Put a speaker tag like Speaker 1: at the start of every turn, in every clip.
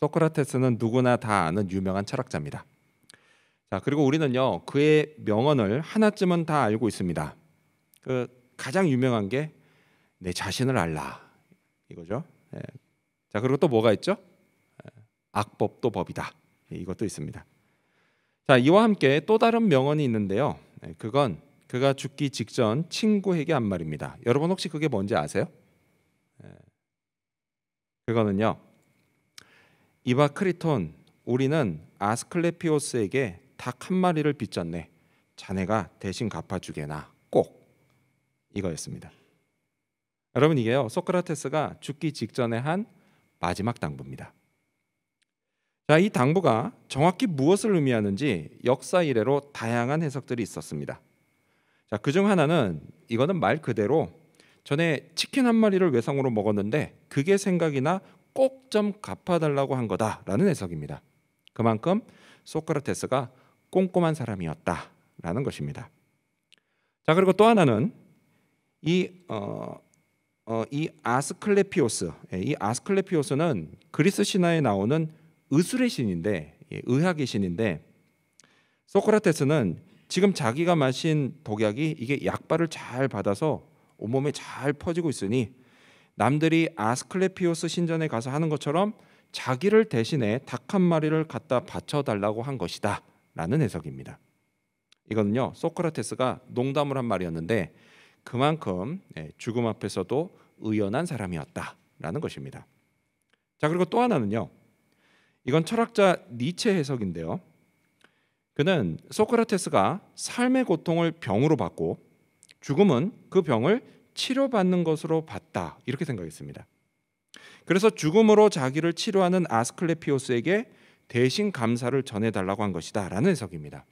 Speaker 1: 소크라테스는 누구나 다 아는 유명한 철학자입니다. 자, 그리고 우리는요 그의 명언을 하나쯤은 다 알고 있습니다. 그 가장 유명한 게 내 자신을 알라 이거죠. 예. 자, 그리고 또 뭐가 있죠? 악법도 법이다. 이것도 있습니다. 자, 이와 함께 또 다른 명언이 있는데요. 그건 그가 죽기 직전 친구에게 한 말입니다. 여러분 혹시 그게 뭔지 아세요? 그거는요. 이봐 크리톤, 우리는 아스클레피오스에게 닭 한 마리를 빚졌네. 자네가 대신 갚아주게나 꼭. 이거였습니다. 여러분, 이게요 소크라테스가 죽기 직전에 한 마지막 당부입니다. 자, 이 당부가 정확히 무엇을 의미하는지 역사 이래로 다양한 해석들이 있었습니다. 자, 그중 하나는 이거는 말 그대로 전에 치킨 한 마리를 외상으로 먹었는데 그게 생각이 나 꼭 좀 갚아달라고 한 거다라는 해석입니다. 그만큼 소크라테스가 꼼꼼한 사람이었다라는 것입니다. 자, 그리고 또 하나는 이 아스클레피오스, 이 아스클레피오스는 그리스 신화에 나오는 의술의 신인데, 의학의 신인데, 소크라테스는 지금 자기가 마신 독약이 이게 약발을 잘 받아서 온몸에 잘 퍼지고 있으니 남들이 아스클레피오스 신전에 가서 하는 것처럼 자기를 대신해 닭 한 마리를 갖다 바쳐달라고 한 것이다 라는 해석입니다. 이거는요 소크라테스가 농담을 한 말이었는데 그만큼 죽음 앞에서도 의연한 사람이었다라는 것입니다. 자, 그리고 또 하나는요, 이건 철학자 니체 해석인데요. 그는 소크라테스가 삶의 고통을 병으로 받고 죽음은 그 병을 치료받는 것으로 봤다 이렇게 생각했습니다. 그래서 죽음으로 자기를 치료하는 아스클레피오스에게 대신 감사를 전해달라고 한 것이다 라는 해석입니다.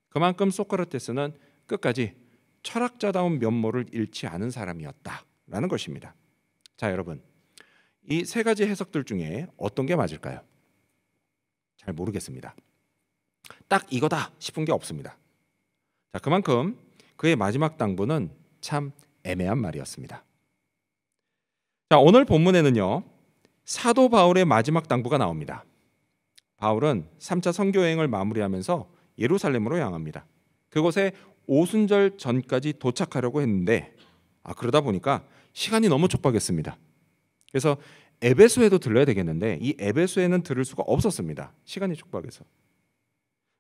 Speaker 1: 그만큼 소크라테스는 끝까지 철학자다운 면모를 잃지 않은 사람이었다라는 것입니다. 자, 여러분, 이 세 가지 해석들 중에 어떤 게 맞을까요? 잘 모르겠습니다. 딱 이거다 싶은 게 없습니다. 자, 그만큼 그의 마지막 당부는 참 애매한 말이었습니다. 자, 오늘 본문에는요 사도 바울의 마지막 당부가 나옵니다. 바울은 3차 선교 여행을 마무리하면서 예루살렘으로 향합니다. 그곳에 오순절 전까지 도착하려고 했는데 그러다 보니까 시간이 너무 촉박했습니다. 그래서 에베소에도 들러야 되겠는데 이 에베소에는 들을 수가 없었습니다. 시간이 촉박해서.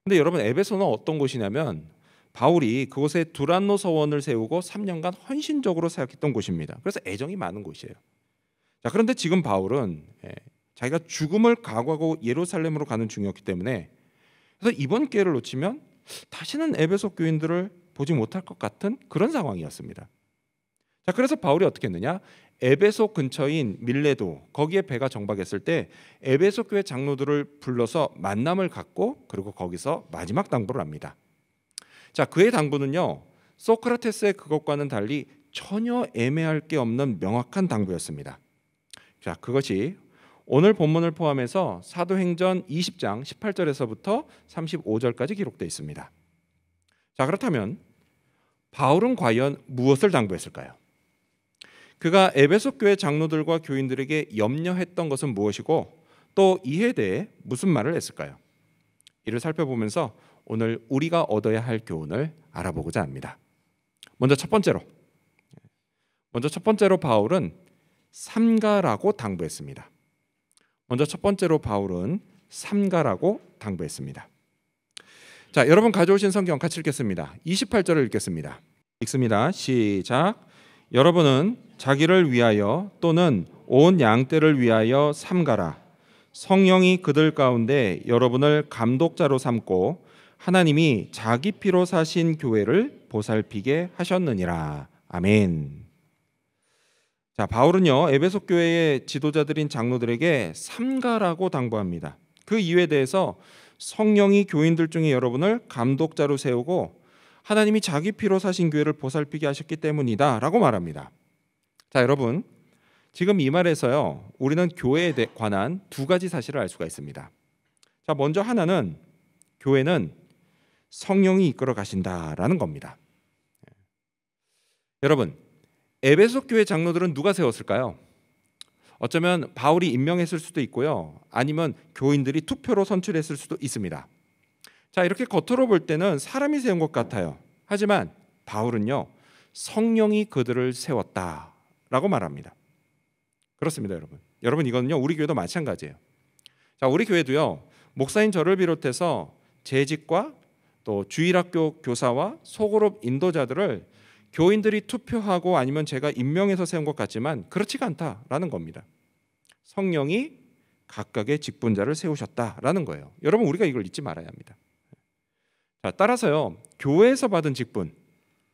Speaker 1: 근데 여러분, 에베소는 어떤 곳이냐면 바울이 그곳에 두란노 서원을 세우고 3년간 헌신적으로 사역했던 곳입니다. 그래서 애정이 많은 곳이에요. 자, 그런데 지금 바울은 자기가 죽음을 각오하고 예루살렘으로 가는 중이었기 때문에 그래서 이번 기회를 놓치면 다시는 에베소 교인들을 보지 못할 것 같은 그런 상황이었습니다. 자, 그래서 바울이 어떻게 했느냐? 에베소 근처인 밀레도 거기에 배가 정박했을 때 에베소 교회 장로들을 불러서 만남을 갖고 그리고 거기서 마지막 당부를 합니다. 자, 그의 당부는요 소크라테스의 그것과는 달리 전혀 애매할 게 없는 명확한 당부였습니다. 자, 그것이 오늘 본문을 포함해서 사도행전 20장 18절에서부터 35절까지 기록되어 있습니다. 자, 그렇다면 바울은 과연 무엇을 당부했을까요? 그가 에베소 교회 장로들과 교인들에게 염려했던 것은 무엇이고 또 이에 대해 무슨 말을 했을까요? 이를 살펴보면서 오늘 우리가 얻어야 할 교훈을 알아보고자 합니다. 먼저 첫 번째로 바울은 삼가라고 당부했습니다. 자, 여러분 가져오신 성경 같이 읽겠습니다. 28절을 읽겠습니다. 읽습니다. 시작. 여러분은 자기를 위하여 또는 온 양떼를 위하여 삼가라. 성령이 그들 가운데 여러분을 감독자로 삼고 하나님이 자기 피로 사신 교회를 보살피게 하셨느니라. 아멘. 자, 바울은요 에베소 교회의 지도자들인 장로들에게 삼가라고 당부합니다. 그 이유에 대해서 성령이 교인들 중에 여러분을 감독자로 세우고 하나님이 자기 피로 사신 교회를 보살피게 하셨기 때문이다 라고 말합니다. 자, 여러분, 지금 이 말에서요 우리는 교회에 관한 두 가지 사실을 알 수가 있습니다. 자, 먼저 하나는 교회는 성령이 이끌어 가신다라는 겁니다. 여러분, 에베소 교회 장로들은 누가 세웠을까요? 어쩌면 바울이 임명했을 수도 있고요. 아니면 교인들이 투표로 선출했을 수도 있습니다. 자, 이렇게 겉으로 볼 때는 사람이 세운 것 같아요. 하지만 바울은요, 성령이 그들을 세웠다라고 말합니다. 그렇습니다, 여러분. 여러분, 이거는요, 우리 교회도 마찬가지예요. 자, 우리 교회도요, 목사인 저를 비롯해서 재직과 또 주일학교 교사와 소그룹 인도자들을 교인들이 투표하고 아니면 제가 임명해서 세운 것 같지만 그렇지가 않다라는 겁니다. 성령이 각각의 직분자를 세우셨다라는 거예요. 여러분, 우리가 이걸 잊지 말아야 합니다. 자, 따라서요, 교회에서 받은 직분,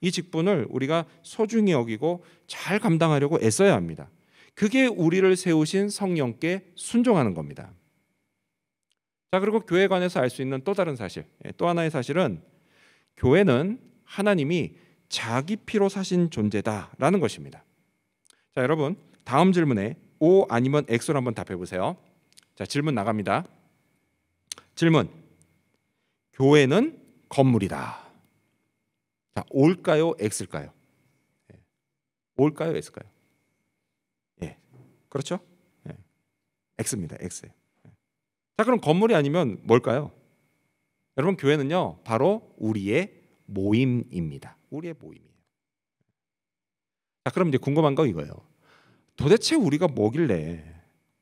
Speaker 1: 이 직분을 우리가 소중히 여기고 잘 감당하려고 애써야 합니다. 그게 우리를 세우신 성령께 순종하는 겁니다. 자, 그리고 교회에 관해서 알 수 있는 또 다른 사실, 또 하나의 사실은 교회는 하나님이 자기 피로 사신 존재다라는 것입니다. 자, 여러분, 다음 질문에 O 아니면 X로 한번 답해 보세요. 자, 질문 나갑니다. 질문: 교회는 건물이다. 자, O일까요, X일까요? O일까요, X일까요? 예, 그렇죠? 예, X입니다. X. 자, 그럼 건물이 아니면 뭘까요? 여러분, 교회는요, 바로 우리의 모임입니다. 우리의 모임이에요. 자, 그럼 이제 궁금한 거 이거예요. 도대체 우리가 뭐길래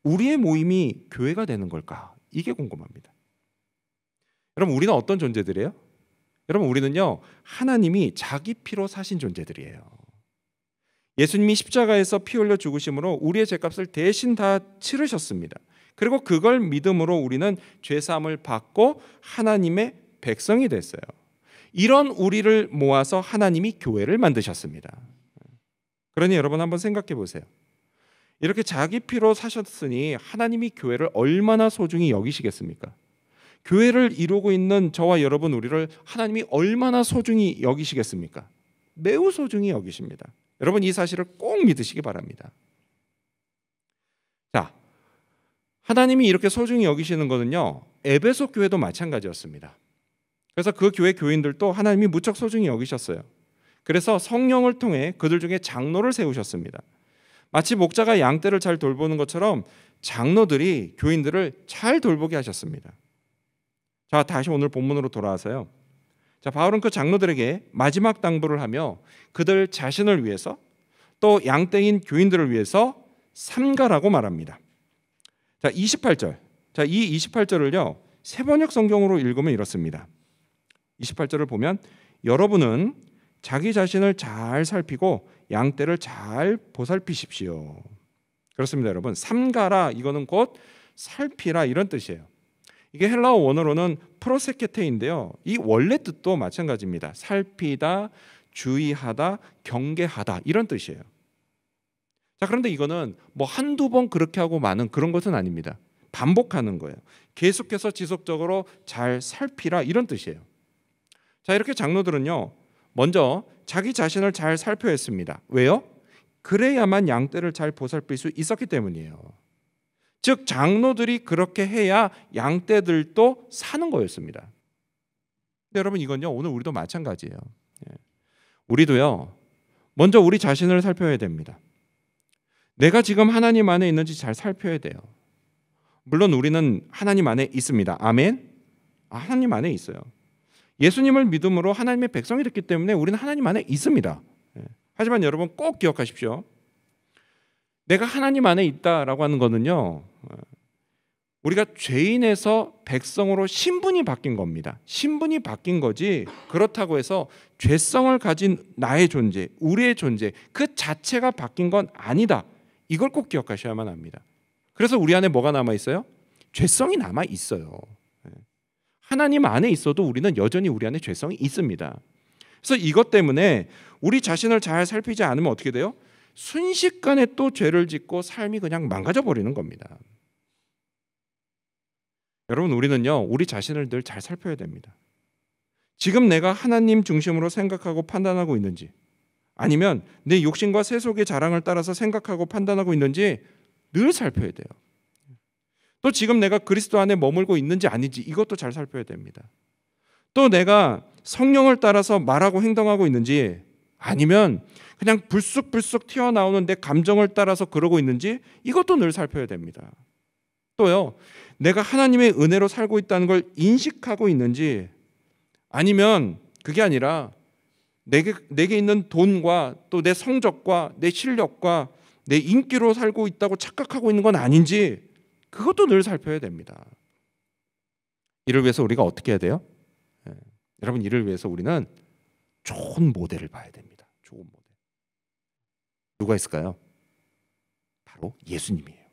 Speaker 1: 우리의 모임이 교회가 되는 걸까? 이게 궁금합니다. 여러분, 우리는 어떤 존재들이에요? 여러분, 우리는요, 하나님이 자기 피로 사신 존재들이에요. 예수님이 십자가에서 피 흘려 죽으심으로 우리의 죄값을 대신 다 치르셨습니다. 그리고 그걸 믿음으로 우리는 죄사함을 받고 하나님의 백성이 됐어요. 이런 우리를 모아서 하나님이 교회를 만드셨습니다. 그러니 여러분, 한번 생각해 보세요. 이렇게 자기 피로 사셨으니 하나님이 교회를 얼마나 소중히 여기시겠습니까? 교회를 이루고 있는 저와 여러분, 우리를 하나님이 얼마나 소중히 여기시겠습니까? 매우 소중히 여기십니다. 여러분, 이 사실을 꼭 믿으시기 바랍니다. 자, 하나님이 이렇게 소중히 여기시는 것은요, 에베소 교회도 마찬가지였습니다. 그래서 그 교회 교인들도 하나님이 무척 소중히 여기셨어요. 그래서 성령을 통해 그들 중에 장로를 세우셨습니다. 마치 목자가 양떼를 잘 돌보는 것처럼 장로들이 교인들을 잘 돌보게 하셨습니다. 자, 다시 오늘 본문으로 돌아와서요. 자, 바울은 그 장로들에게 마지막 당부를 하며 그들 자신을 위해서 또 양떼인 교인들을 위해서 삼가라고 말합니다. 자, 28절. 자, 이 28절을요, 세번역 성경으로 읽으면 이렇습니다. 28절을 보면 여러분은 자기 자신을 잘 살피고 양떼를 잘 보살피십시오. 그렇습니다, 여러분. 삼가라, 이거는 곧 살피라, 이런 뜻이에요. 이게 헬라어 원어로는 프로세케테인데요. 이 원래 뜻도 마찬가지입니다. 살피다, 주의하다, 경계하다, 이런 뜻이에요. 자, 그런데 이거는 뭐 한두 번 그렇게 하고 마는 그런 것은 아닙니다. 반복하는 거예요. 계속해서 지속적으로 잘 살피라, 이런 뜻이에요. 자, 이렇게 장로들은요, 먼저 자기 자신을 잘 살펴야 했습니다. 왜요? 그래야만 양떼를 잘 보살필 수 있었기 때문이에요. 즉, 장로들이 그렇게 해야 양떼들도 사는 거였습니다. 근데 여러분, 이건요, 오늘 우리도 마찬가지예요. 우리도요, 먼저 우리 자신을 살펴야 됩니다. 내가 지금 하나님 안에 있는지 잘 살펴야 돼요. 물론 우리는 하나님 안에 있습니다. 아멘. 하나님 안에 있어요. 예수님을 믿음으로 하나님의 백성이 됐기 때문에 우리는 하나님 안에 있습니다. 하지만 여러분, 꼭 기억하십시오. 내가 하나님 안에 있다라고 하는 거는요, 우리가 죄인에서 백성으로 신분이 바뀐 겁니다. 신분이 바뀐 거지, 그렇다고 해서 죄성을 가진 나의 존재, 우리의 존재 그 자체가 바뀐 건 아니다. 이걸 꼭 기억하셔야만 합니다. 그래서 우리 안에 뭐가 남아 있어요? 죄성이 남아 있어요. 하나님 안에 있어도 우리는 여전히 우리 안에 죄성이 있습니다. 그래서 이것 때문에 우리 자신을 잘 살피지 않으면 어떻게 돼요? 순식간에 또 죄를 짓고 삶이 그냥 망가져 버리는 겁니다. 여러분, 우리는요, 우리 자신을 늘 잘 살펴야 됩니다. 지금 내가 하나님 중심으로 생각하고 판단하고 있는지, 아니면 내 욕심과 세속의 자랑을 따라서 생각하고 판단하고 있는지 늘 살펴야 돼요. 또 지금 내가 그리스도 안에 머물고 있는지 아닌지 이것도 잘 살펴야 됩니다. 또 내가 성령을 따라서 말하고 행동하고 있는지, 아니면 그냥 불쑥불쑥 튀어나오는 내 감정을 따라서 그러고 있는지 이것도 늘 살펴야 됩니다. 또요, 내가 하나님의 은혜로 살고 있다는 걸 인식하고 있는지, 아니면 그게 아니라 내게 있는 돈과 또 내 성적과 내 실력과 내 인기로 살고 있다고 착각하고 있는 건 아닌지 그것도 늘 살펴야 됩니다. 이를 위해서 우리가 어떻게 해야 돼요? 여러분, 이를 위해서 우리는 좋은 모델을 봐야 됩니다. 좋은 모델. 누가 있을까요? 바로 예수님이에요.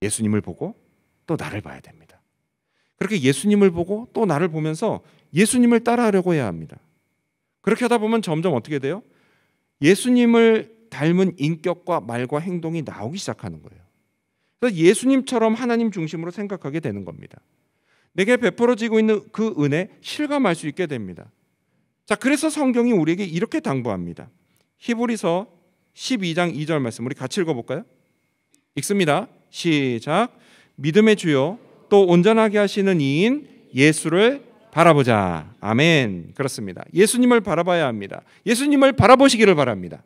Speaker 1: 예수님을 보고 또 나를 봐야 됩니다. 그렇게 예수님을 보고 또 나를 보면서 예수님을 따라하려고 해야 합니다. 그렇게 하다 보면 점점 어떻게 돼요? 예수님을 닮은 인격과 말과 행동이 나오기 시작하는 거예요. 그래서 예수님처럼 하나님 중심으로 생각하게 되는 겁니다. 내게 베풀어지고 있는 그 은혜 실감할 수 있게 됩니다. 자, 그래서 성경이 우리에게 이렇게 당부합니다. 히브리서 12장 2절 말씀 우리 같이 읽어볼까요? 읽습니다. 시작. 믿음의 주요 또 온전하게 하시는 이인 예수를 바라보자. 아멘. 그렇습니다. 예수님을 바라봐야 합니다. 예수님을 바라보시기를 바랍니다.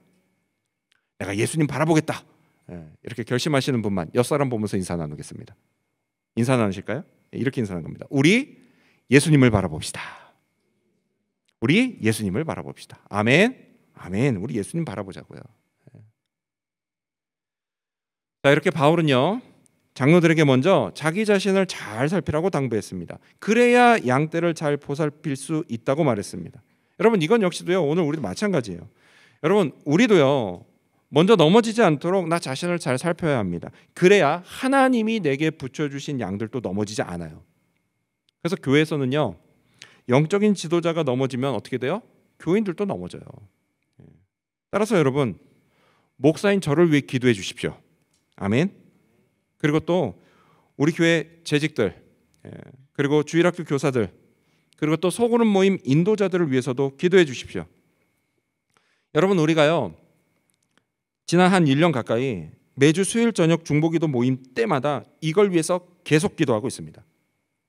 Speaker 1: 내가 예수님 바라보겠다, 이렇게 결심하시는 분만 옆 사람 보면서 인사 나누겠습니다. 인사 나누실까요? 이렇게 인사하는 겁니다. 우리 예수님을 바라봅시다. 우리 예수님을 바라봅시다. 아멘. 아멘. 우리 예수님 바라보자고요. 자, 이렇게 바울은요, 장로들에게 먼저 자기 자신을 잘 살피라고 당부했습니다. 그래야 양떼를 잘 보살필 수 있다고 말했습니다. 여러분, 이건 역시도요, 오늘 우리도 마찬가지예요. 여러분, 우리도요, 먼저 넘어지지 않도록 나 자신을 잘 살펴야 합니다. 그래야 하나님이 내게 붙여주신 양들도 넘어지지 않아요. 그래서 교회에서는요, 영적인 지도자가 넘어지면 어떻게 돼요? 교인들도 넘어져요. 따라서 여러분, 목사인 저를 위해 기도해 주십시오. 아멘. 그리고 또 우리 교회 재직들, 그리고 주일학교 교사들, 그리고 또 소그룹 모임 인도자들을 위해서도 기도해 주십시오. 여러분, 우리가요, 지난 한 1년 가까이 매주 수요일 저녁 중보기도 모임 때마다 이걸 위해서 계속 기도하고 있습니다.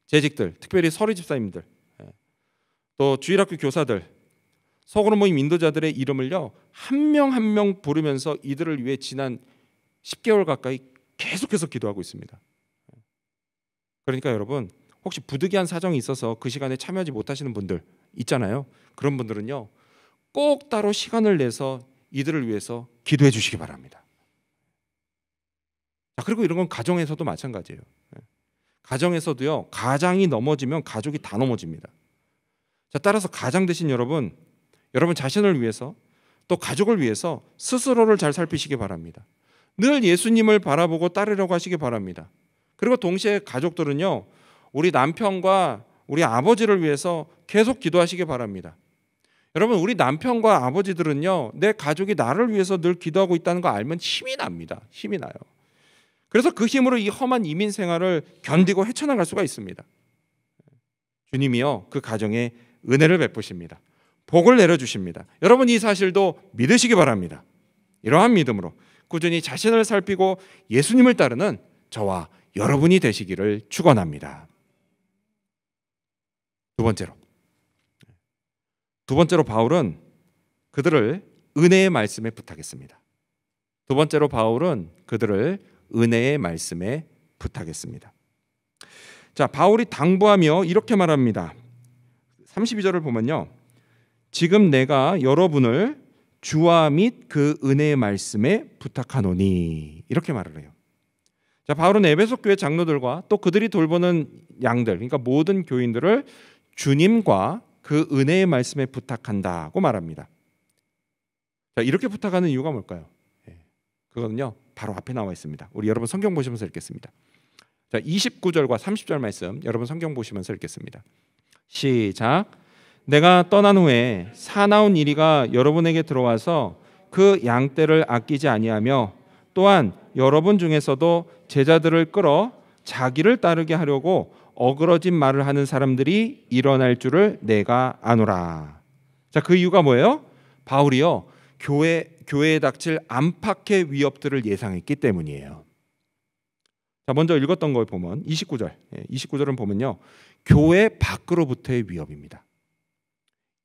Speaker 1: 재직들, 특별히 서리 집사님들, 또 주일학교 교사들, 소그룹 모임 인도자들의 이름을요, 한 명 한 명 부르면서 이들을 위해 지난 10개월 가까이 계속해서 기도하고 있습니다. 그러니까 여러분, 혹시 부득이한 사정이 있어서 그 시간에 참여하지 못하시는 분들 있잖아요. 그런 분들은요, 꼭 따로 시간을 내서 이들을 위해서 기도해 주시기 바랍니다. 자, 그리고 이런 건 가정에서도 마찬가지예요. 가정에서도요, 가장이 넘어지면 가족이 다 넘어집니다. 자, 따라서 가장 되신 여러분 자신을 위해서 또 가족을 위해서 스스로를 잘 살피시기 바랍니다. 늘 예수님을 바라보고 따르려고 하시기 바랍니다. 그리고 동시에 가족들은요, 우리 남편과 우리 아버지를 위해서 계속 기도하시기 바랍니다. 여러분, 우리 남편과 아버지들은요, 내 가족이 나를 위해서 늘 기도하고 있다는 거 알면 힘이 납니다. 힘이 나요. 그래서 그 힘으로 이 험한 이민 생활을 견디고 헤쳐나갈 수가 있습니다. 주님이요, 그 가정에 은혜를 베푸십니다. 복을 내려주십니다. 여러분, 이 사실도 믿으시기 바랍니다. 이러한 믿음으로 꾸준히 자신을 살피고 예수님을 따르는 저와 여러분이 되시기를 축원합니다. 두 번째로 바울은 그들을 은혜의 말씀에 부탁했습니다. 두 번째로 바울은 그들을 은혜의 말씀에 부탁했습니다. 자, 바울이 당부하며 이렇게 말합니다. 32절을 보면요, 지금 내가 여러분을 주와 및 그 은혜의 말씀에 부탁하노니, 이렇게 말을 해요. 자, 바울은 에베소 교회 장로들과 또 그들이 돌보는 양들, 그러니까 모든 교인들을 주님과 그 은혜의 말씀에 부탁한다고 말합니다. 자, 이렇게 부탁하는 이유가 뭘까요? 그거는요, 바로 앞에 나와 있습니다. 우리 여러분 성경 보시면서 읽겠습니다. 자, 29절과 30절 말씀 여러분 성경 보시면서 읽겠습니다. 시작. 내가 떠난 후에 사나운 이리가 여러분에게 들어와서 그 양떼를 아끼지 아니하며 또한 여러분 중에서도 제자들을 끌어 자기를 따르게 하려고 어그러진 말을 하는 사람들이 일어날 줄을 내가 아노라. 자, 그 이유가 뭐예요? 바울이요, 교회에 닥칠 안팎의 위협들을 예상했기 때문이에요. 자, 먼저 읽었던 걸 보면 29절은 보면요, 교회 밖으로부터의 위협입니다.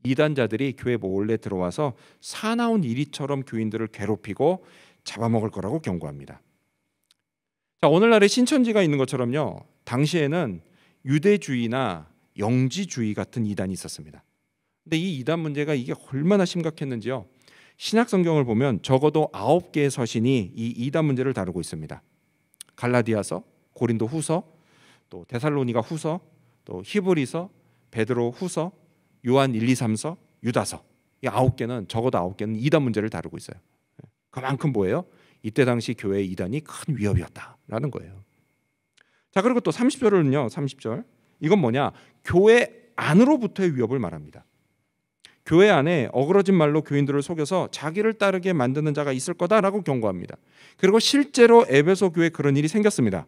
Speaker 1: 이단자들이 교회 몰래 들어와서 사나운 이리처럼 교인들을 괴롭히고 잡아먹을 거라고 경고합니다. 자, 오늘날의 신천지가 있는 것처럼요, 당시에는 유대주의나 영지주의 같은 이단이 있었습니다. 근데 이 이단 문제가 이게 얼마나 심각했는지요, 신약 성경을 보면 적어도 9개의 서신이 이 이단 문제를 다루고 있습니다. 갈라디아서, 고린도 후서, 또 데살로니가 후서, 또 히브리서, 베드로 후서, 요한 1, 2, 3서, 유다서, 이 9개는 적어도 9개는 이단 문제를 다루고 있어요. 그만큼 뭐예요? 이때 당시 교회의 이단이 큰 위협이었다라는 거예요. 자, 그리고 또 30절은요, 30절. 이건 뭐냐? 교회 안으로부터의 위협을 말합니다. 교회 안에 어그러진 말로 교인들을 속여서 자기를 따르게 만드는 자가 있을 거다라고 경고합니다. 그리고 실제로 에베소 교회에 그런 일이 생겼습니다.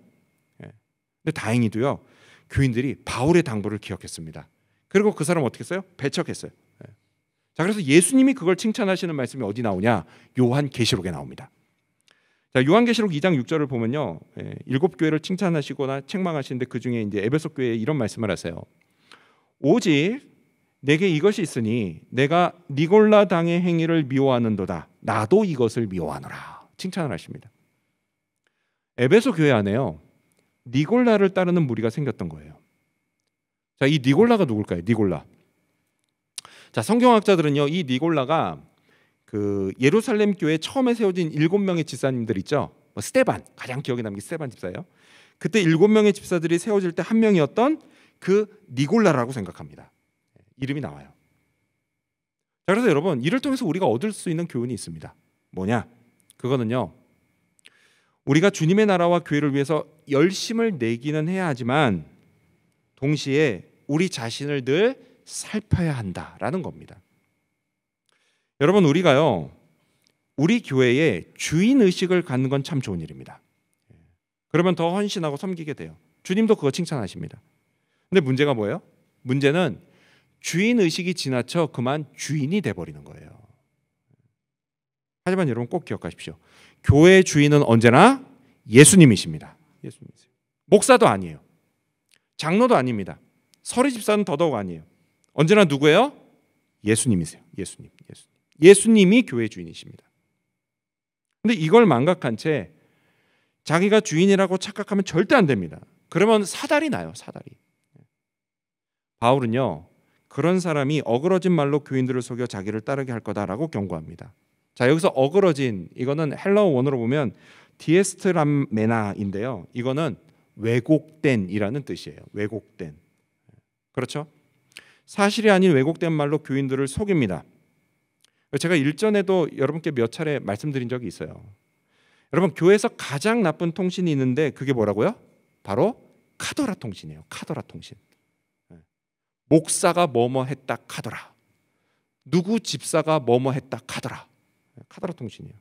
Speaker 1: 근데 다행히도요, 교인들이 바울의 당부를 기억했습니다. 그리고 그 사람 어떻게 했어요? 배척했어요. 자, 그래서 예수님이 그걸 칭찬하시는 말씀이 어디 나오냐? 요한계시록에 나옵니다. 자, 요한계시록 2장 6절을 보면요, 7교회를 칭찬하시거나 책망하시는데 그 중에 이제 에베소 교회에 이런 말씀을 하세요. 오직 내게 이것이 있으니 내가 니골라 당의 행위를 미워하는도다. 나도 이것을 미워하노라. 칭찬을 하십니다. 에베소 교회 안에요, 니골라를 따르는 무리가 생겼던 거예요. 자, 이 니골라가 누굴까요? 니골라. 자, 성경학자들은요, 이 니골라가 그 예루살렘 교회 처음에 세워진 7명의 집사님들 있죠. 스데반, 가장 기억에 남는 게 스데반 집사예요. 그때 7명의 집사들이 세워질 때 한 명이었던 그 니골라라고 생각합니다. 이름이 나와요. 자, 그래서 여러분, 이를 통해서 우리가 얻을 수 있는 교훈이 있습니다. 뭐냐? 그거는요, 우리가 주님의 나라와 교회를 위해서 열심을 내기는 해야 하지만 동시에 우리 자신을 늘 살펴야 한다라는 겁니다. 여러분, 우리가요, 우리 교회에 주인 의식을 갖는 건 참 좋은 일입니다. 그러면 더 헌신하고 섬기게 돼요. 주님도 그거 칭찬하십니다. 근데 문제가 뭐예요? 문제는 주인 의식이 지나쳐 그만 주인이 돼버리는 거예요. 하지만 여러분 꼭 기억하십시오. 교회의 주인은 언제나 예수님이십니다. 예수님이세요. 목사도 아니에요. 장로도 아닙니다. 서리 집사는 더더욱 아니에요. 언제나 누구예요? 예수님이세요. 예수님이 교회의 주인이십니다. 근데 이걸 망각한 채 자기가 주인이라고 착각하면 절대 안 됩니다. 그러면 사달이 나요. 사달이. 바울은요, 그런 사람이 어그러진 말로 교인들을 속여 자기를 따르게 할 거다라고 경고합니다. 자, 여기서 어그러진, 이거는 헬라어 원어로 보면 디에스트람메나인데요, 이거는 왜곡된이라는 뜻이에요. 왜곡된. 그렇죠? 사실이 아닌 왜곡된 말로 교인들을 속입니다. 제가 일전에도 여러분께 몇 차례 말씀드린 적이 있어요. 여러분, 교회에서 가장 나쁜 통신이 있는데 그게 뭐라고요? 바로 카더라 통신이에요. 카더라 통신. 목사가 뭐뭐 했다 카더라. 누구 집사가 뭐뭐 했다 카더라. 카더라 통신이에요.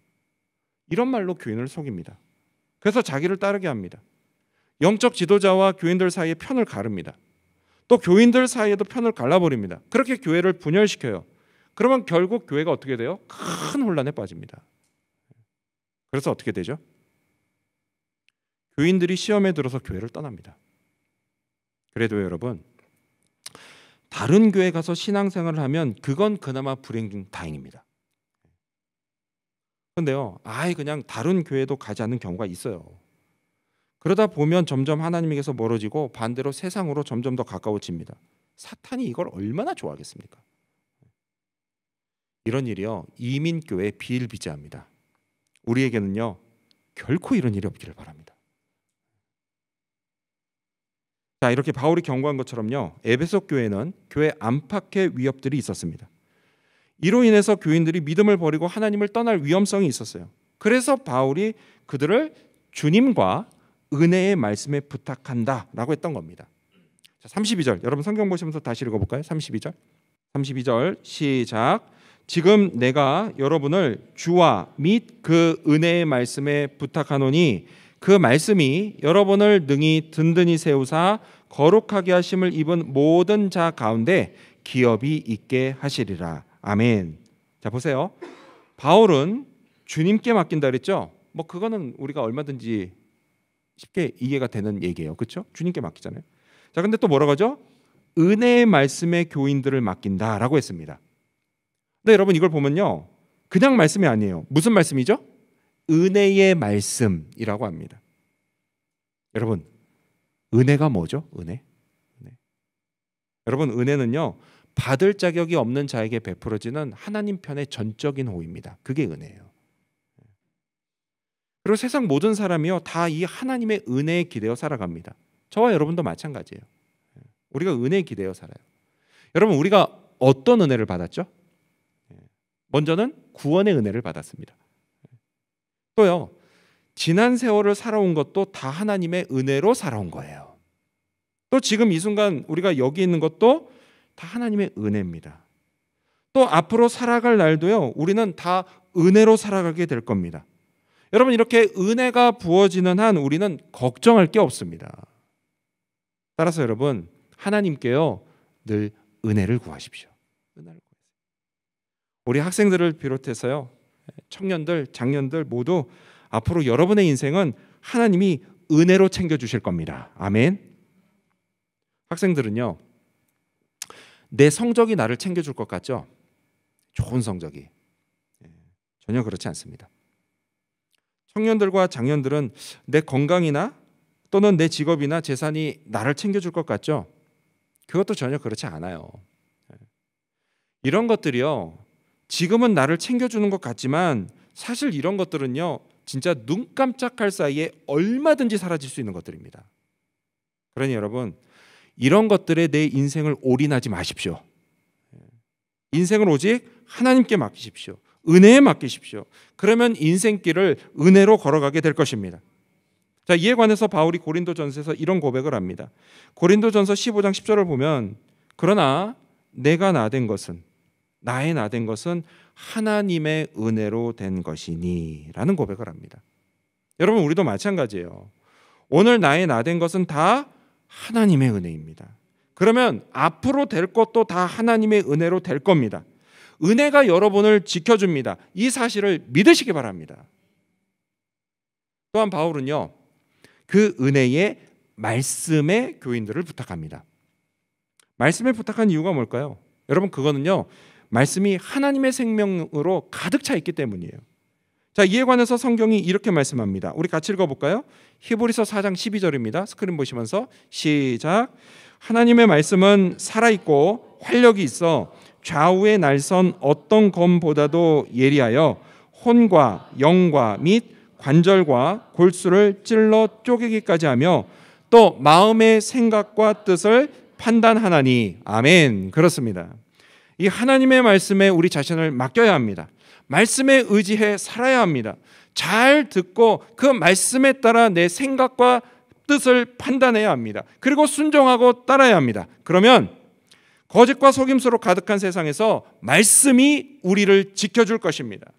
Speaker 1: 이런 말로 교인을 속입니다. 그래서 자기를 따르게 합니다. 영적 지도자와 교인들 사이에 편을 가릅니다. 또 교인들 사이에도 편을 갈라버립니다. 그렇게 교회를 분열시켜요. 그러면 결국 교회가 어떻게 돼요? 큰 혼란에 빠집니다. 그래서 어떻게 되죠? 교인들이 시험에 들어서 교회를 떠납니다. 그래도 여러분, 다른 교회 가서 신앙생활을 하면 그건 그나마 불행 중 다행입니다. 그런데요, 아예 그냥 다른 교회도 가지 않는 경우가 있어요. 그러다 보면 점점 하나님에게서 멀어지고 반대로 세상으로 점점 더 가까워집니다. 사탄이 이걸 얼마나 좋아하겠습니까? 이런 일이요, 이민교회에 비일비재합니다. 우리에게는요, 결코 이런 일이 없기를 바랍니다. 자, 이렇게 바울이 경고한 것처럼요, 에베소 교회는 교회 안팎의 위협들이 있었습니다. 이로 인해서 교인들이 믿음을 버리고 하나님을 떠날 위험성이 있었어요. 그래서 바울이 그들을 주님과 은혜의 말씀에 부탁한다라고 했던 겁니다. 자, 32절, 여러분 성경 보시면서 다시 읽어볼까요? 32절 시작. 지금 내가 여러분을 주와 및 그 은혜의 말씀에 부탁하노니 그 말씀이 여러분을 능히 든든히 세우사 거룩하게 하심을 입은 모든 자 가운데 기업이 있게 하시리라. 아멘. 자, 보세요. 바울은 주님께 맡긴다 그랬죠? 뭐 그거는 우리가 얼마든지 쉽게 이해가 되는 얘기예요. 그렇죠? 주님께 맡기잖아요. 자, 근데 또 뭐라고 하죠? 은혜의 말씀에 교인들을 맡긴다라고 했습니다. 근데 여러분 이걸 보면요, 그냥 말씀이 아니에요. 무슨 말씀이죠? 은혜의 말씀이라고 합니다. 여러분, 은혜가 뭐죠? 은혜. 여러분, 은혜는요, 받을 자격이 없는 자에게 베풀어지는 하나님 편의 전적인 호의입니다. 그게 은혜예요. 그리고 세상 모든 사람이요, 다 이 하나님의 은혜에 기대어 살아갑니다. 저와 여러분도 마찬가지예요. 우리가 은혜에 기대어 살아요. 여러분, 우리가 어떤 은혜를 받았죠? 먼저는 구원의 은혜를 받았습니다. 또요, 지난 세월을 살아온 것도 다 하나님의 은혜로 살아온 거예요. 또 지금 이 순간 우리가 여기 있는 것도 다 하나님의 은혜입니다. 또 앞으로 살아갈 날도요, 우리는 다 은혜로 살아가게 될 겁니다. 여러분, 이렇게 은혜가 부어지는 한 우리는 걱정할 게 없습니다. 따라서 여러분, 하나님께요, 늘 은혜를 구하십시오. 은혜를 구하세요. 우리 학생들을 비롯해서요, 청년들, 장년들 모두 앞으로 여러분의 인생은 하나님이 은혜로 챙겨주실 겁니다. 아멘. 학생들은요, 내 성적이 나를 챙겨줄 것 같죠? 좋은 성적이. 전혀 그렇지 않습니다. 청년들과 장년들은 내 건강이나 또는 내 직업이나 재산이 나를 챙겨줄 것 같죠? 그것도 전혀 그렇지 않아요. 이런 것들이요, 지금은 나를 챙겨주는 것 같지만 사실 이런 것들은요, 진짜 눈 깜짝할 사이에 얼마든지 사라질 수 있는 것들입니다. 그러니 여러분, 이런 것들에 내 인생을 올인하지 마십시오. 인생을 오직 하나님께 맡기십시오. 은혜에 맡기십시오. 그러면 인생길을 은혜로 걸어가게 될 것입니다. 자, 이에 관해서 바울이 고린도전서에서 이런 고백을 합니다. 고린도전서 15장 10절을 보면, 그러나 내가 나된 것은, 나의 나된 것은 하나님의 은혜로 된 것이니 라는 고백을 합니다. 여러분, 우리도 마찬가지예요. 오늘 나의 나된 것은 다 하나님의 은혜입니다. 그러면 앞으로 될 것도 다 하나님의 은혜로 될 겁니다. 은혜가 여러분을 지켜줍니다. 이 사실을 믿으시기 바랍니다. 또한 바울은요, 그 은혜의 말씀의 교인들을 부탁합니다. 말씀에 부탁한 이유가 뭘까요? 여러분, 그거는요, 말씀이 하나님의 생명으로 가득 차 있기 때문이에요. 자, 이에 관해서 성경이 이렇게 말씀합니다. 우리 같이 읽어볼까요? 히브리서 4장 12절입니다. 스크린 보시면서 시작. 하나님의 말씀은 살아있고 활력이 있어 좌우의 날선 어떤 검보다도 예리하여 혼과 영과 및 관절과 골수를 찔러 쪼개기까지 하며 또 마음의 생각과 뜻을 판단하나니. 아멘. 그렇습니다. 이 하나님의 말씀에 우리 자신을 맡겨야 합니다. 말씀에 의지해 살아야 합니다. 잘 듣고 그 말씀에 따라 내 생각과 뜻을 판단해야 합니다. 그리고 순종하고 따라야 합니다. 그러면 거짓과 속임수로 가득한 세상에서 말씀이 우리를 지켜줄 것입니다.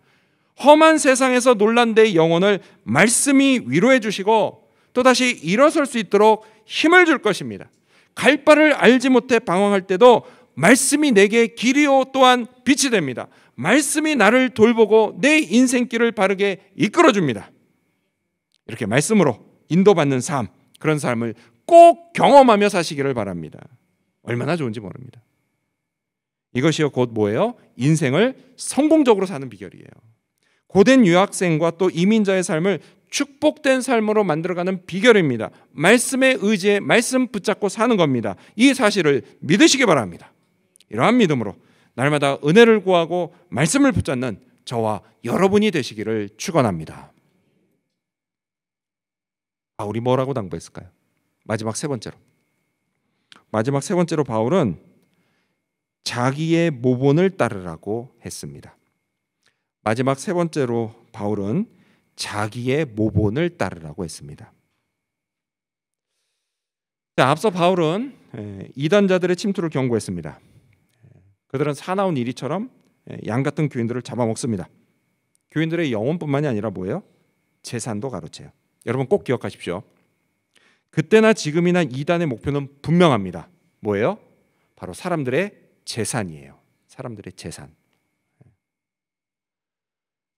Speaker 1: 험한 세상에서 놀란 내 영혼을 말씀이 위로해 주시고 또다시 일어설 수 있도록 힘을 줄 것입니다. 갈 바를 알지 못해 방황할 때도 말씀이 내게 길이요 또한 빛이 됩니다. 말씀이 나를 돌보고 내 인생길을 바르게 이끌어줍니다. 이렇게 말씀으로 인도받는 삶, 그런 삶을 꼭 경험하며 사시기를 바랍니다. 얼마나 좋은지 모릅니다. 이것이요 곧 뭐예요? 인생을 성공적으로 사는 비결이에요. 고된 유학생과 또 이민자의 삶을 축복된 삶으로 만들어가는 비결입니다. 말씀에 의지해 말씀 붙잡고 사는 겁니다. 이 사실을 믿으시기 바랍니다. 이러한 믿음으로 날마다 은혜를 구하고 말씀을 붙잡는 저와 여러분이 되시기를 축원합니다. 바울이 뭐라고 당부했을까요? 마지막 세 번째로 바울은 자기의 모본을 따르라고 했습니다. 마지막 세 번째로 바울은 자기의 모본을 따르라고 했습니다. 자, 앞서 바울은 이단자들의 침투를 경고했습니다. 그들은 사나운 이리처럼 양 같은 교인들을 잡아먹습니다. 교인들의 영혼뿐만이 아니라 뭐예요? 재산도 가로채요. 여러분 꼭 기억하십시오. 그때나 지금이나 이단의 목표는 분명합니다. 뭐예요? 바로 사람들의 재산이에요. 사람들의 재산.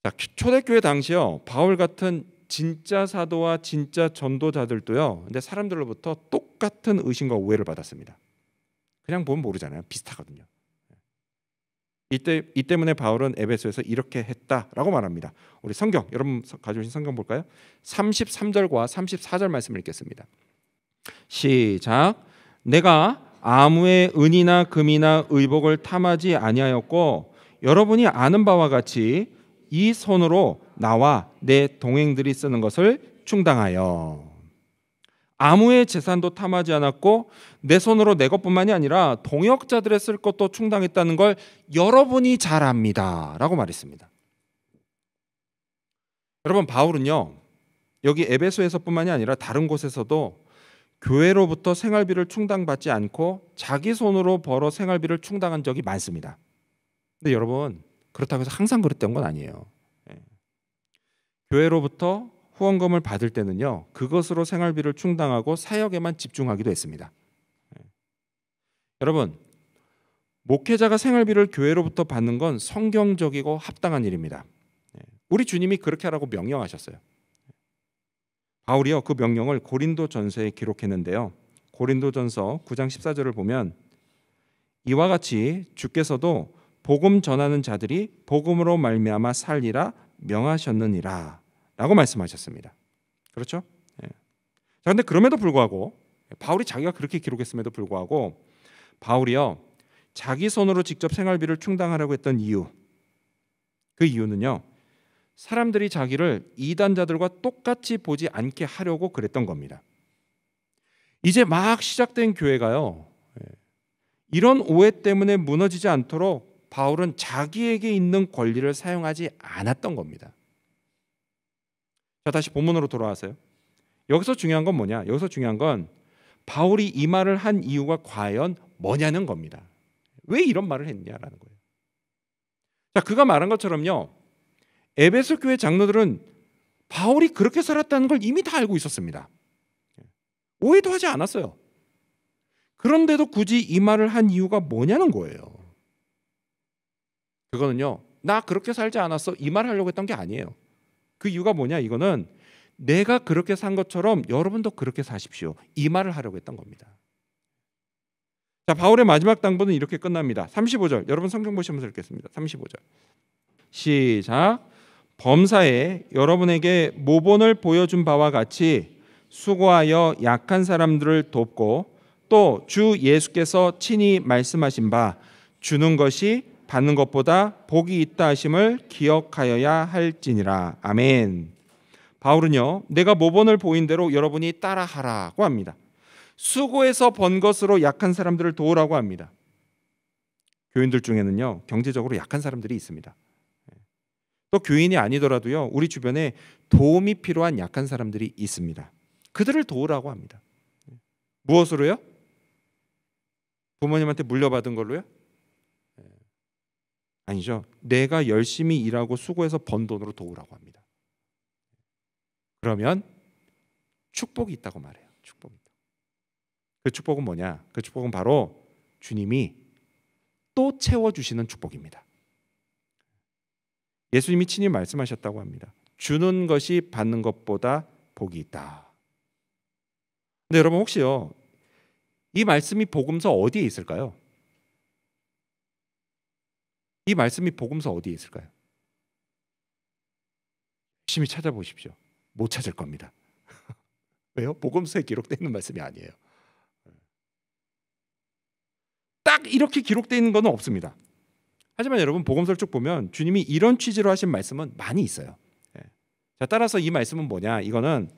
Speaker 1: 자, 초대교회 당시요, 바울 같은 진짜 사도와 진짜 전도자들도요, 근데 사람들로부터 똑같은 의심과 오해를 받았습니다. 그냥 보면 모르잖아요. 비슷하거든요. 이 때문에 바울은 에베소에서 이렇게 했다라고 말합니다. 우리 성경, 여러분 가져오신 성경 볼까요? 33절과 34절 말씀을 읽겠습니다. 시작. 내가 아무의 은이나 금이나 의복을 탐하지 아니하였고 여러분이 아는 바와 같이 이 손으로 나와 내 동행들이 쓰는 것을 충당하여 아무의 재산도 탐하지 않았고 내 손으로 내 것뿐만이 아니라 동역자들의 쓸 것도 충당했다는 걸 여러분이 잘 압니다 라고 말했습니다. 여러분, 바울은요 여기 에베소에서뿐만이 아니라 다른 곳에서도 교회로부터 생활비를 충당받지 않고 자기 손으로 벌어 생활비를 충당한 적이 많습니다. 근데 여러분, 그렇다고 해서 항상 그랬던 건 아니에요. 교회로부터 후원금을 받을 때는요 그것으로 생활비를 충당하고 사역에만 집중하기도 했습니다. 여러분, 목회자가 생활비를 교회로부터 받는 건 성경적이고 합당한 일입니다. 우리 주님이 그렇게 하라고 명령하셨어요. 바울이요 그 명령을 고린도전서에 기록했는데요, 고린도전서 9장 14절을 보면 이와 같이 주께서도 복음 전하는 자들이 복음으로 말미암아 살리라 명하셨느니라 라고 말씀하셨습니다. 그렇죠? 자, 근데 그럼에도 불구하고 바울이 자기가 그렇게 기록했음에도 불구하고 바울이요 자기 손으로 직접 생활비를 충당하려고 했던 이유, 그 이유는요 사람들이 자기를 이단자들과 똑같이 보지 않게 하려고 그랬던 겁니다. 이제 막 시작된 교회가요 이런 오해 때문에 무너지지 않도록 바울은 자기에게 있는 권리를 사용하지 않았던 겁니다. 자, 다시 본문으로 돌아와서요. 여기서 중요한 건 뭐냐? 여기서 중요한 건 바울이 이 말을 한 이유가 과연 뭐냐는 겁니다. 왜 이런 말을 했냐라는 거예요. 자, 그가 말한 것처럼요 에베소 교회 장로들은 바울이 그렇게 살았다는 걸 이미 다 알고 있었습니다. 오해도 하지 않았어요. 그런데도 굳이 이 말을 한 이유가 뭐냐는 거예요. 그거는요 나 그렇게 살지 않았어 이 말 하려고 했던 게 아니에요. 그 이유가 뭐냐, 이거는 내가 그렇게 산 것처럼 여러분도 그렇게 사십시오 이 말을 하려고 했던 겁니다. 자, 바울의 마지막 당부는 이렇게 끝납니다. 35절, 여러분 성경 보시면서 읽겠습니다. 35절 시작. 범사에 여러분에게 모본을 보여준 바와 같이 수고하여 약한 사람들을 돕고 또 주 예수께서 친히 말씀하신 바 주는 것이 받는 것보다 복이 있다 하심을 기억하여야 할지니라. 아멘. 바울은요 내가 모본을 보인 대로 여러분이 따라하라고 합니다. 수고해서 번 것으로 약한 사람들을 도우라고 합니다. 교인들 중에는요 경제적으로 약한 사람들이 있습니다. 또 교인이 아니더라도요 우리 주변에 도움이 필요한 약한 사람들이 있습니다. 그들을 도우라고 합니다. 무엇으로요? 부모님한테 물려받은 걸로요? 아니죠. 내가 열심히 일하고 수고해서 번 돈으로 도우라고 합니다. 그러면 축복이 있다고 말해요. 축복이 있다. 그 축복은 뭐냐? 그 축복은 바로 주님이 또 채워주시는 축복입니다. 예수님이 친히 말씀하셨다고 합니다. 주는 것이 받는 것보다 복이 있다. 근데 여러분 혹시요 이 말씀이 복음서 어디에 있을까요? 이 말씀이 복음서 어디에 있을까요? 열심히 찾아보십시오. 못 찾을 겁니다. 왜요? 복음서에 기록되어 있는 말씀이 아니에요. 딱 이렇게 기록되어 있는 건 없습니다. 하지만 여러분 복음서를 쭉 보면 주님이 이런 취지로 하신 말씀은 많이 있어요. 자, 따라서 이 말씀은 뭐냐? 이거는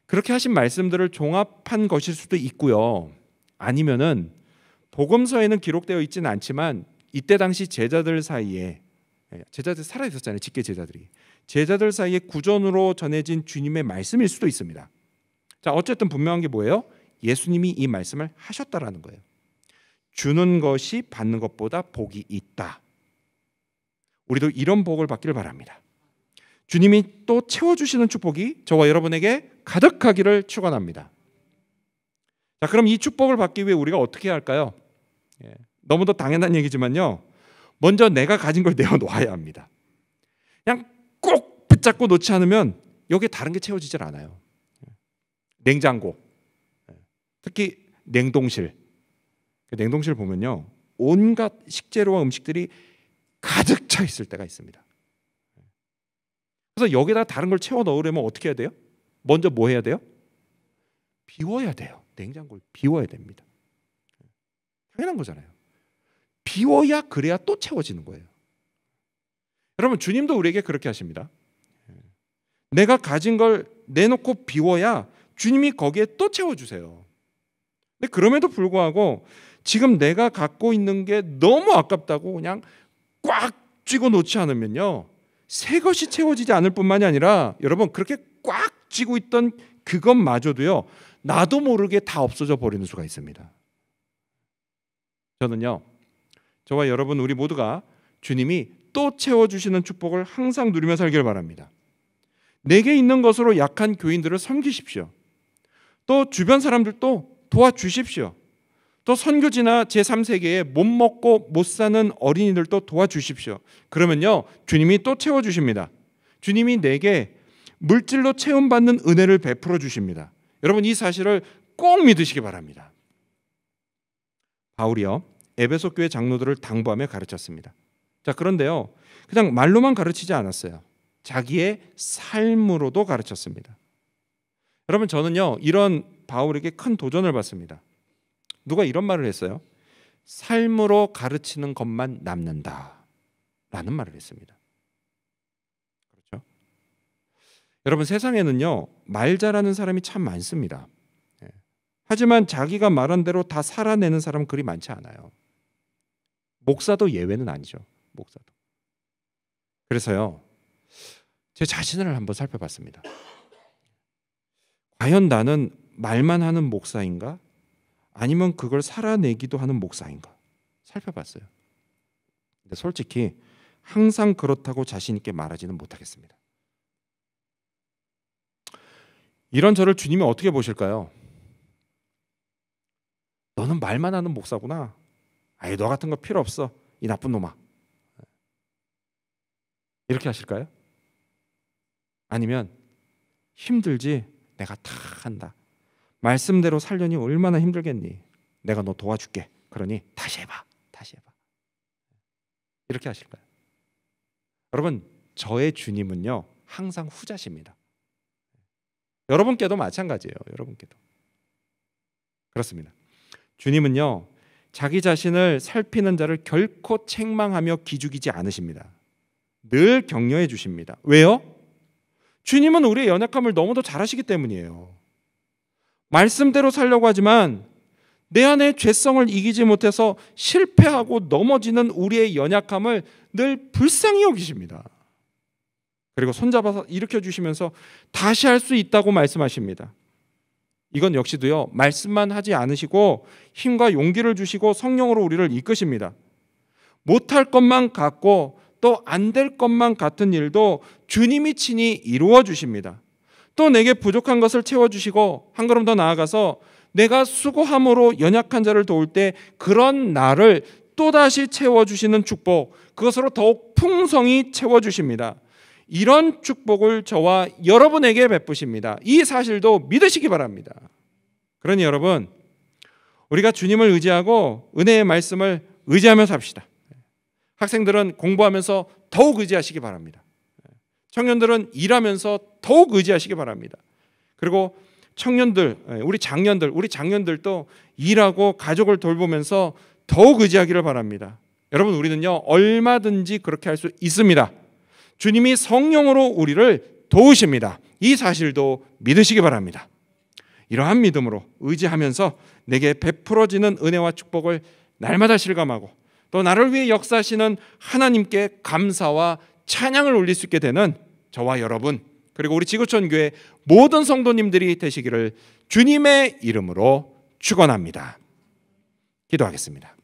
Speaker 1: 그렇게 하신 말씀들을 종합한 것일 수도 있고요. 아니면은 복음서에는 기록되어 있지는 않지만 이때 당시 제자들 사이에, 제자들 살아 있었잖아요. 직계 제자들 사이에 구전으로 전해진 주님의 말씀일 수도 있습니다. 자, 어쨌든 분명한 게 뭐예요? 예수님이 이 말씀을 하셨다라는 거예요. 주는 것이 받는 것보다 복이 있다. 우리도 이런 복을 받기를 바랍니다. 주님이 또 채워주시는 축복이 저와 여러분에게 가득하기를 축원합니다. 자, 그럼 이 축복을 받기 위해 우리가 어떻게 해야 할까요? 너무도 당연한 얘기지만요, 먼저 내가 가진 걸 내어놓아야 합니다. 그냥 꼭 붙잡고 놓지 않으면 여기에 다른 게 채워지질 않아요. 냉장고, 특히 냉동실 보면요, 온갖 식재료와 음식들이 가득 차 있을 때가 있습니다. 그래서 여기다 다른 걸 채워 넣으려면 어떻게 해야 돼요? 먼저 뭐 해야 돼요? 비워야 돼요. 냉장고를 비워야 됩니다. 당연한 거잖아요. 비워야 그래야 또 채워지는 거예요. 여러분, 주님도 우리에게 그렇게 하십니다. 내가 가진 걸 내놓고 비워야 주님이 거기에 또 채워주세요. 근데 그럼에도 불구하고 지금 내가 갖고 있는 게 너무 아깝다고 그냥 꽉 쥐고 놓지 않으면요, 새 것이 채워지지 않을 뿐만이 아니라 여러분, 그렇게 꽉 쥐고 있던 그것마저도요, 나도 모르게 다 없어져 버리는 수가 있습니다. 저는요, 저와 여러분 우리 모두가 주님이 또 채워주시는 축복을 항상 누리며 살길 바랍니다. 내게 있는 것으로 약한 교인들을 섬기십시오. 또 주변 사람들도 도와주십시오. 또 선교지나 제3세계에 못 먹고 못 사는 어린이들도 도와주십시오. 그러면요, 주님이 또 채워주십니다. 주님이 내게 물질로 채움받는 은혜를 베풀어 주십니다. 여러분, 이 사실을 꼭 믿으시기 바랍니다. 바울이요, 에베소 교회 장로들을 당부하며 가르쳤습니다. 자, 그런데요, 그냥 말로만 가르치지 않았어요. 자기의 삶으로도 가르쳤습니다. 여러분, 저는요, 이런 바울에게 큰 도전을 받습니다. 누가 이런 말을 했어요. 삶으로 가르치는 것만 남는다 라는 말을 했습니다. 그렇죠? 여러분, 세상에는요, 말 잘하는 사람이 참 많습니다. 하지만 자기가 말한 대로 다 살아내는 사람은 그리 많지 않아요. 목사도 예외는 아니죠. 목사도. 그래서요, 제 자신을 한번 살펴봤습니다. 과연 나는 말만 하는 목사인가? 아니면 그걸 살아내기도 하는 목사인가? 살펴봤어요. 근데 솔직히 항상 그렇다고 자신 있게 말하지는 못하겠습니다. 이런 저를 주님이 어떻게 보실까요? 너는 말만 하는 목사구나. 아이, 너 같은 거 필요 없어. 이 나쁜 놈아. 이렇게 하실까요? 아니면 힘들지? 내가 다 한다. 말씀대로 살려니 얼마나 힘들겠니? 내가 너 도와줄게. 그러니 다시 해봐. 다시 해봐. 이렇게 하실까요? 여러분, 저의 주님은요, 항상 후자십니다. 여러분께도 마찬가지예요. 여러분께도. 그렇습니다. 주님은요, 자기 자신을 살피는 자를 결코 책망하며 기죽이지 않으십니다. 늘 격려해 주십니다. 왜요? 주님은 우리의 연약함을 너무도 잘 아시기 때문이에요. 말씀대로 살려고 하지만 내 안의 죄성을 이기지 못해서 실패하고 넘어지는 우리의 연약함을 늘 불쌍히 여기십니다. 그리고 손잡아서 일으켜 주시면서 다시 할 수 있다고 말씀하십니다. 이건 역시도요, 말씀만 하지 않으시고 힘과 용기를 주시고 성령으로 우리를 이끄십니다. 못할 것만 같고 또 안 될 것만 같은 일도 주님이 친히 이루어 주십니다. 또 내게 부족한 것을 채워주시고 한 걸음 더 나아가서 내가 수고함으로 연약한 자를 도울 때 그런 나를 또다시 채워주시는 축복, 그것으로 더욱 풍성히 채워주십니다. 이런 축복을 저와 여러분에게 베푸십니다. 이 사실도 믿으시기 바랍니다. 그러니 여러분, 우리가 주님을 의지하고 은혜의 말씀을 의지하며 삽시다. 학생들은 공부하면서 더욱 의지하시기 바랍니다. 청년들은 일하면서 더욱 의지하시기 바랍니다. 그리고 청년들, 우리 장년들도 일하고 가족을 돌보면서 더욱 의지하기를 바랍니다. 여러분, 우리는요, 얼마든지 그렇게 할 수 있습니다. 주님이 성령으로 우리를 도우십니다. 이 사실도 믿으시기 바랍니다. 이러한 믿음으로 의지하면서 내게 베풀어지는 은혜와 축복을 날마다 실감하고 또 나를 위해 역사하시는 하나님께 감사와 찬양을 올릴 수 있게 되는 저와 여러분, 그리고 우리 지구촌 교회 모든 성도님들이 되시기를 주님의 이름으로 축원합니다. 기도하겠습니다.